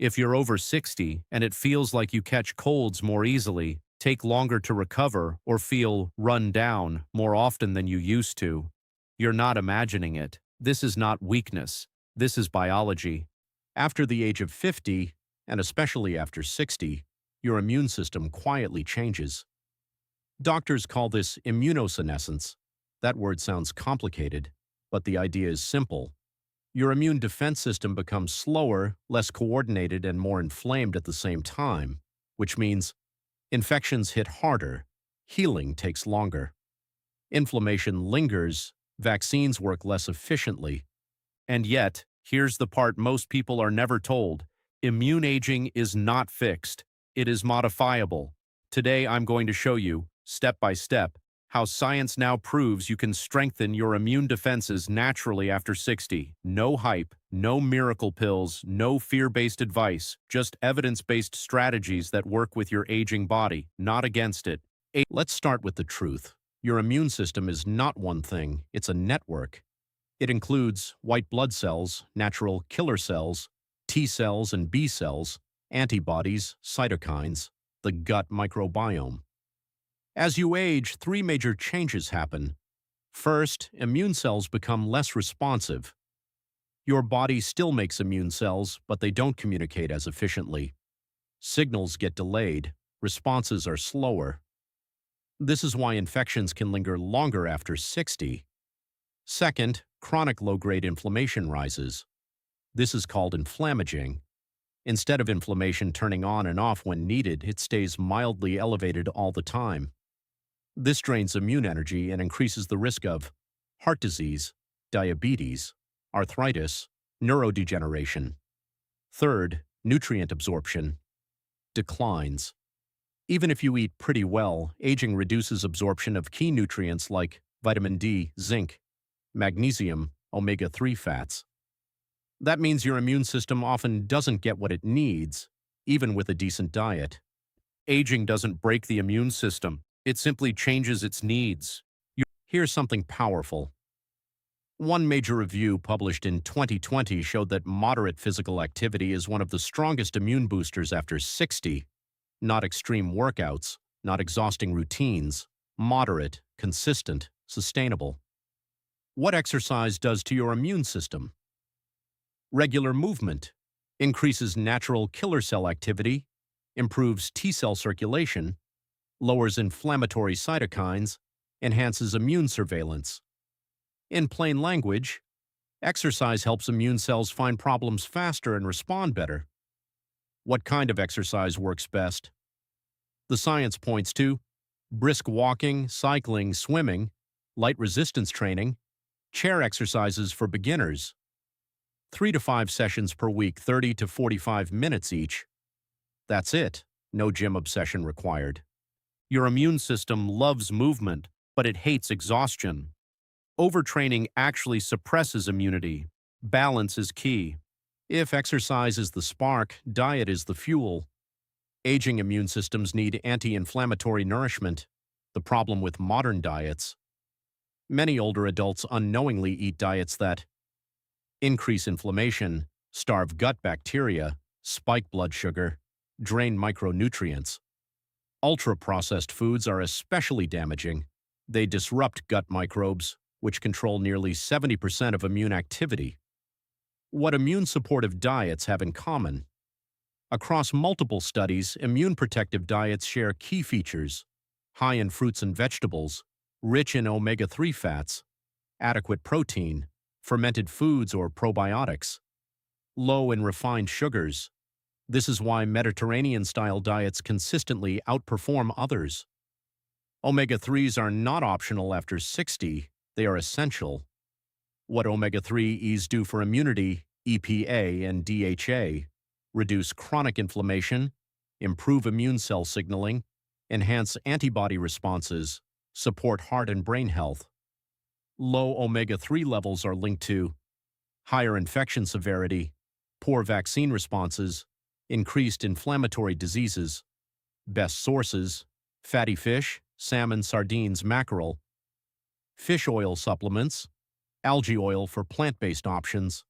If you're over 60 and it feels like you catch colds more easily, take longer to recover, or feel run down more often than you used to, you're not imagining it. This is not weakness. This is biology. After the age of 50, and especially after 60, your immune system quietly changes. Doctors call this immunosenescence. That word sounds complicated, but the idea is simple. Your immune defense system becomes slower, less coordinated, and more inflamed at the same time, which means infections hit harder, healing takes longer. Inflammation lingers, vaccines work less efficiently. And yet, here's the part most people are never told. Immune aging is not fixed. It is modifiable. Today I'm going to show you, step by step, how science now proves you can strengthen your immune defenses naturally after 60. No hype, no miracle pills, no fear-based advice, just evidence-based strategies that work with your aging body, not against it. Let's start with the truth. Your immune system is not one thing, it's a network. It includes white blood cells, natural killer cells, T cells and B cells, antibodies, cytokines, the gut microbiome. As you age, three major changes happen. First, immune cells become less responsive. Your body still makes immune cells, but they don't communicate as efficiently. Signals get delayed, responses are slower. This is why infections can linger longer after 60. Second, chronic low-grade inflammation rises. This is called inflammaging. Instead of inflammation turning on and off when needed, it stays mildly elevated all the time. This drains immune energy and increases the risk of heart disease, diabetes, arthritis, neurodegeneration. Third, nutrient absorption declines. Even if you eat pretty well, aging reduces absorption of key nutrients like vitamin D, zinc, magnesium, omega-3 fats. That means your immune system often doesn't get what it needs, even with a decent diet. Aging doesn't break the immune system. It simply changes its needs. Here's something powerful. One major review published in 2020 showed that moderate physical activity is one of the strongest immune boosters after 60. Not extreme workouts, not exhausting routines, moderate, consistent, sustainable. What exercise does to your immune system? Regular movement increases natural killer cell activity, improves T cell circulation, lowers inflammatory cytokines, enhances immune surveillance. In plain language, exercise helps immune cells find problems faster and respond better. What kind of exercise works best? The science points to brisk walking, cycling, swimming, light resistance training, chair exercises for beginners. 3 to 5 sessions per week, 30 to 45 minutes each. That's it. No gym obsession required. Your immune system loves movement, but it hates exhaustion. Overtraining actually suppresses immunity. Balance is key. If exercise is the spark, diet is the fuel. Aging immune systems need anti-inflammatory nourishment. The problem with modern diets. Many older adults unknowingly eat diets that increase inflammation, starve gut bacteria, spike blood sugar, drain micronutrients. Ultra-processed foods are especially damaging. They disrupt gut microbes, which control nearly 70% of immune activity. What immune-supportive diets have in common? Across multiple studies, immune-protective diets share key features: high in fruits and vegetables, rich in omega-3 fats, adequate protein, fermented foods or probiotics, low in refined sugars. This is why Mediterranean-style diets consistently outperform others. Omega-3s are not optional after 60, they are essential. What omega-3s do for immunity, EPA and DHA, reduce chronic inflammation, improve immune cell signaling, enhance antibody responses, support heart and brain health. Low omega-3 levels are linked to higher infection severity, poor vaccine responses, increased inflammatory diseases. Best sources: fatty fish, salmon, sardines, mackerel. Fish oil supplements, algae oil for plant-based options,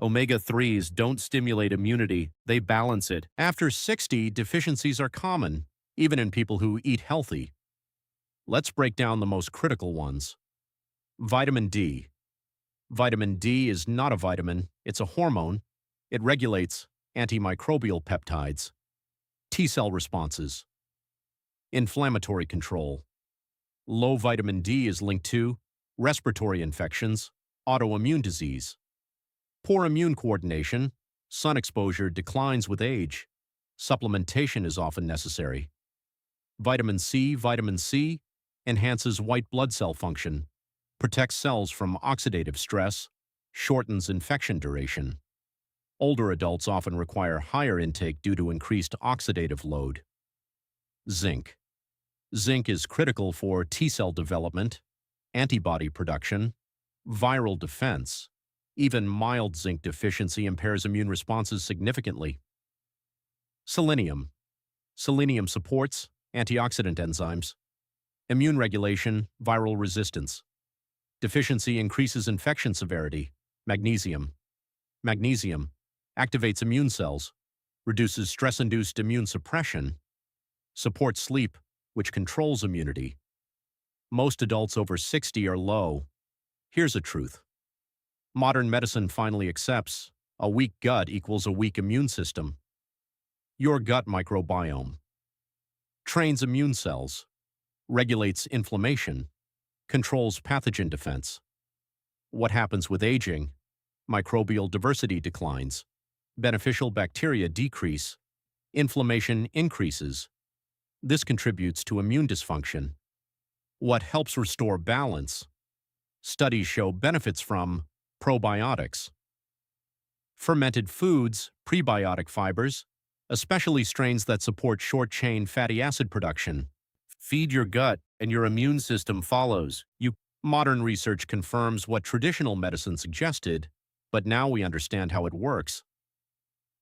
Omega-3s don't stimulate immunity, they balance it. After 60, deficiencies are common, even in people who eat healthy. Let's break down the most critical ones. Vitamin D. Vitamin D is not a vitamin, it's a hormone. It regulates antimicrobial peptides, T-cell responses, inflammatory control. Low vitamin D is linked to respiratory infections, autoimmune disease, poor immune coordination, sun exposure declines with age. Supplementation is often necessary. Vitamin C enhances white blood cell function, protects cells from oxidative stress, shortens infection duration. Older adults often require higher intake due to increased oxidative load. Zinc. Zinc is critical for T-cell development, antibody production, viral defense. Even mild zinc deficiency impairs immune responses significantly. Selenium. Selenium supports antioxidant enzymes, immune regulation, viral resistance. Deficiency increases infection severity. Magnesium. Magnesium activates immune cells, reduces stress-induced immune suppression, supports sleep, which controls immunity. Most adults over 60 are low. Here's a truth. Modern medicine finally accepts a weak gut equals a weak immune system. Your gut microbiome trains immune cells, regulates inflammation, controls pathogen defense. What happens with aging? Microbial diversity declines, beneficial bacteria decrease, inflammation increases. This contributes to immune dysfunction. What helps restore balance? Studies show benefits from probiotics, fermented foods, prebiotic fibers, especially strains that support short-chain fatty acid production. Feed your gut and your immune system follows. Modern research confirms what traditional medicine suggested, but now we understand how it works.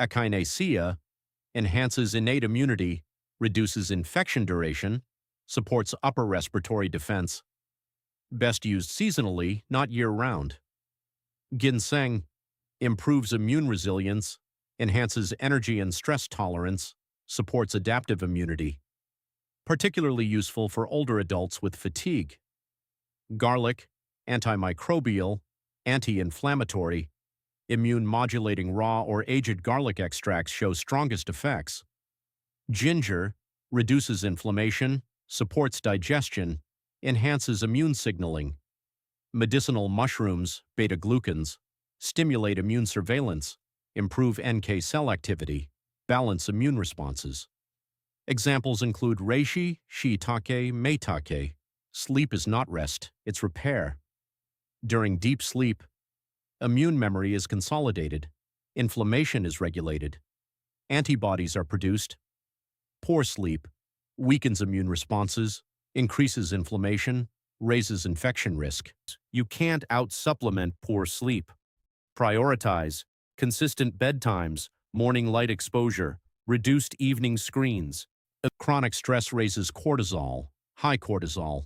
Echinacea enhances innate immunity, reduces infection duration, supports upper respiratory defense. Best used seasonally, not year-round. Ginseng improves immune resilience, enhances energy and stress tolerance, supports adaptive immunity. Particularly useful for older adults with fatigue. Garlic, antimicrobial, anti-inflammatory, immune-modulating raw or aged garlic extracts show strongest effects. Ginger reduces inflammation, supports digestion, enhances immune signaling. Medicinal mushrooms, beta-glucans, stimulate immune surveillance, improve NK cell activity, balance immune responses. Examples include reishi, shiitake, maitake. Sleep is not rest, it's repair. During deep sleep, immune memory is consolidated, inflammation is regulated, antibodies are produced. Poor sleep weakens immune responses, increases inflammation, raises infection risk. You can't out-supplement poor sleep. Prioritize consistent bedtimes, morning light exposure, reduced evening screens. Chronic stress raises cortisol, high cortisol,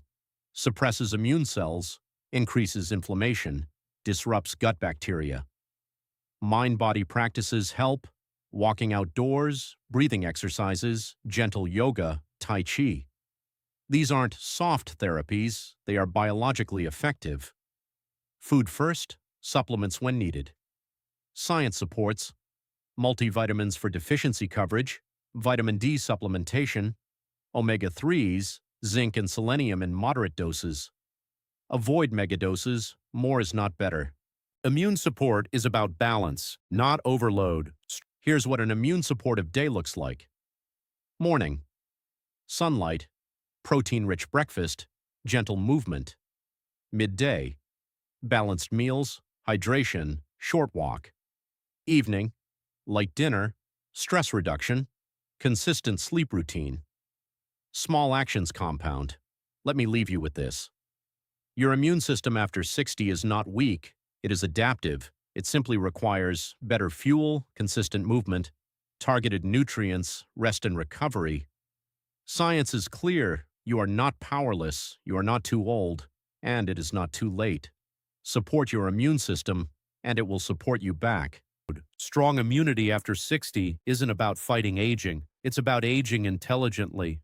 suppresses immune cells, increases inflammation, disrupts gut bacteria. Mind-body practices help: walking outdoors, breathing exercises, gentle yoga, tai chi. These aren't soft therapies, they are biologically effective. Food first, supplements when needed. Science supports multivitamins for deficiency coverage, vitamin D supplementation, omega-3s, zinc and selenium in moderate doses. Avoid megadoses, more is not better. Immune support is about balance, not overload. Here's what an immune-supportive day looks like. Morning. Sunlight. Protein-rich breakfast. Gentle movement. Midday. Balanced meals. Hydration. Short walk. Evening. Light dinner. Stress reduction. Consistent sleep routine. Small actions compound. Let me leave you with this. Your immune system after 60 is not weak, it is adaptive. It simply requires better fuel, consistent movement, targeted nutrients, rest and recovery. Science is clear. You are not powerless, you are not too old, and it is not too late. Support your immune system, and it will support you back. Strong immunity after 60 isn't about fighting aging. It's about aging intelligently,